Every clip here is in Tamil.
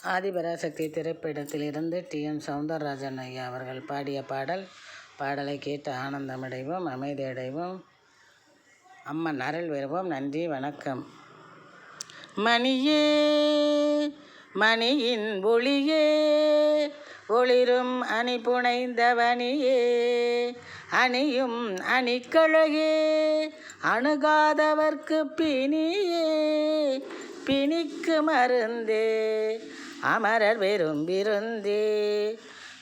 ஆதிபராசக்தி திரைப்படத்திலிருந்து டி.எம். சௌந்தரராஜன் ஐயா அவர்கள் பாடிய பாடலை கேட்டு ஆனந்தமடைவோம், அமைதியடைவோம், அம்மன் அருள் பெறுவோம். நன்றி, வணக்கம். மணியே மணியின் ஒளியே ஒளிரும் அணி புனைந்தவனியே அணியும் அணிக்கழகே அணுகாதவர்க்கு பிணியே பிணிக்கு மருந்தே அமரர் வெறும் விருந்தே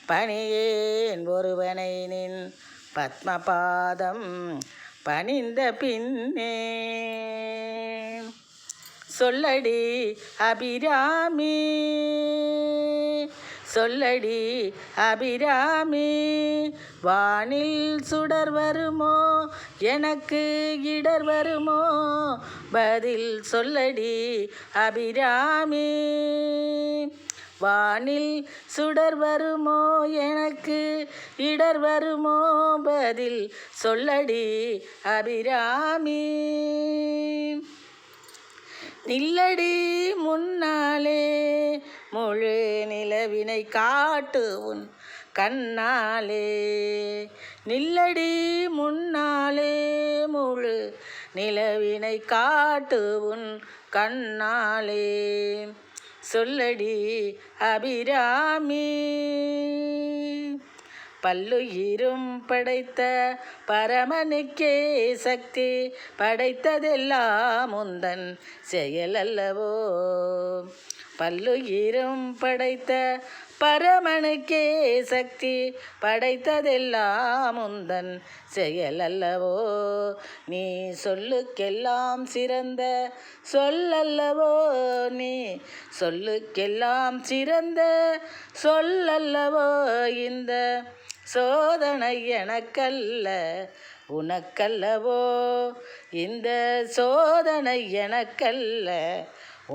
பணியேன் ஒருவனை நின் பத்மபாதம் பணிந்த பின்னே சொல்லடி அபிராமி சொல்லடி அபிராமி வானில் சுடர் வருமோ எனக்கு இடர் வருமோ பதில் சொல்லடி அபிராமி வானில் சுடர் வருமோ எனக்கு இடர் வருமோ பதில் சொல்லடி அபிராமி நில்லடி முன்னாலே முழு நிலவினை காட்டு உன் கண்ணாலே நில்லடி முன்னாலே முழு நிலவினை காட்டு உன் கண்ணாலே சொல்லடி அபிராமி பல்லுயிரும் படைத்த பரமனுக்கே சக்தி படைத்ததெல்லாம் உந்தன் செயலல்லவோ பல்லுயிரும் படைத்த பரமனுக்கே சக்தி படைத்ததெல்லாம் உந்தன் செயலல்லவோ நீ சொல்லுக்கெல்லாம் சிறந்த சொல்லல்லவோ நீ சொல்லுக்கெல்லாம் சிறந்த சொல்லல்லவோ இந்த சோதனை எனக்கல்ல உனக்கல்லவோ இந்த சோதனை எனக்கல்ல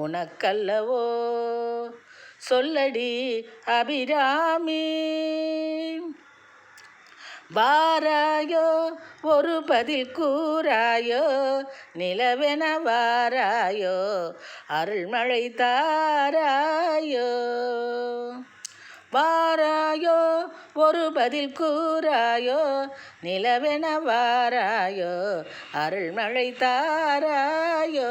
உனக்கல்லவோ சொல்லடி அபிராமி வாராயோ ஒரு பதில் கூறாயோ நிலவென வாராயோ அருள்மழை தாராயோ வாராயோ ஒரு பதில் கூறாயோ நிலவென வாராயோ அருள்மழை தாராயோ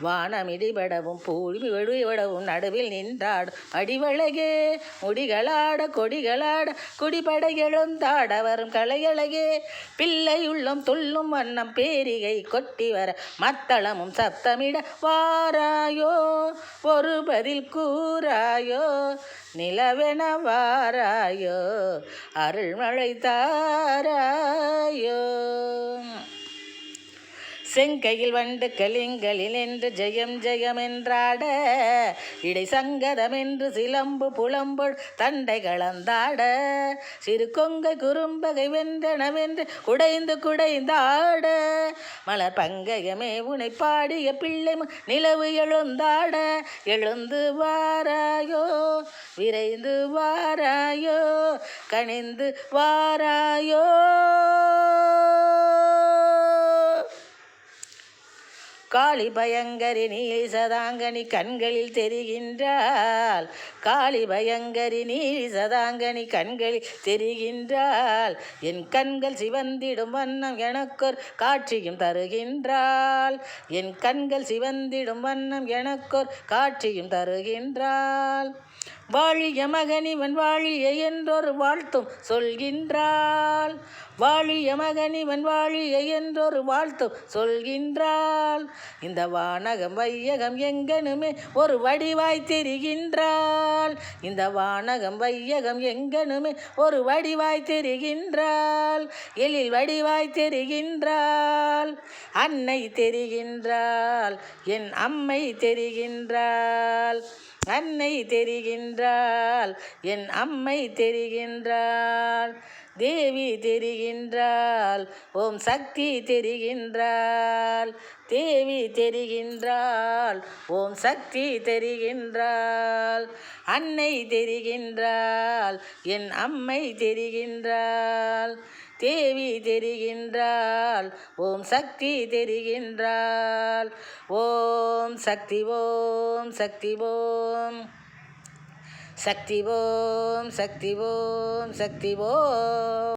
வானமிடிபடவும் பூமி வெடிபடவும் நடுவில் நின்றாடும் அடிவழகே முடிகளாட கொடிகளாட குடிபட எழுந்தாட வரும் கலையழகே பிள்ளையுள்ளம் துள்ளும் வண்ணம் பேரிகை கொட்டி வர மத்தளமும் சப்தமிட வாராயோ ஒரு பதில் கூறாயோ நிலவென வாராயோ அருள்மழை தாராயோ செங்கையில் வண்டு கலிங்களில் என்று ஜெயம் ஜெயம் என்றாட இடை சங்கதம் என்று சிலம்பு புலம்புள் தண்டை கலந்தாட சிறு கொங்கை குறும்பகை வென்றனவென்று குடைந்து குடைந்தாட மலர் பங்கயமே உனை பாடிய பிள்ளை நிலவு எழுந்தாட எழுந்து வாராயோ விரைந்து வாராயோ கனிந்து வாராயோ காளி பயங்கரி நீலி சதாங்கனி கண்களில் தெரிகின்றாள் காளி பயங்கரி நீலி சதாங்கனி கண்களில் தெரிகின்றாள் என் கண்கள் சிவந்திடும் வண்ணம் எனக்கொரு காட்சியும் தருகின்றாள் என் கண்கள் சிவந்திடும் வண்ணம் எனக்கொரு காட்சியும் தருகின்றாள் வாழிய மகனிவன் வாழிய என்றொரு வாழ்த்தும் சொல்கின்றாள் வாழிய மகனிவன் வாழிய என்றொரு வாழ்த்தும் சொல்கின்றாள் இந்த வானகம் வையகம் எங்கனுமே ஒரு வடிவாய் தெரிகின்றாள் இந்த வானகம் வையகம் எங்கனுமே ஒரு வடிவாய் தெரிகின்றாள் எழில் வடிவாய் தெரிகின்றாள் அன்னை தெரிகின்றாள் என் அம்மை தெரிகின்றாள் அன்னை தெரிகின்றாள் என் அம்மை தெரிகின்றாள் தேவி தெரிகின்றாள் ஓம் சக்தி தெரிகின்றாள் தேவி தெரிகின்றாள் ஓம் சக்தி தெரிகின்றாள் அன்னை தெரிகின்றாள் என் அம்மை தெரிகின்றாள் தேவி தெரிகின்றாள் ஓம் சக்தி தெரிகின்றாள் ஓம் சக்தி ஓம் சக்தி ஓம் சக்தி ஓம் சக்தி ஓம் சக்தி ஓம்.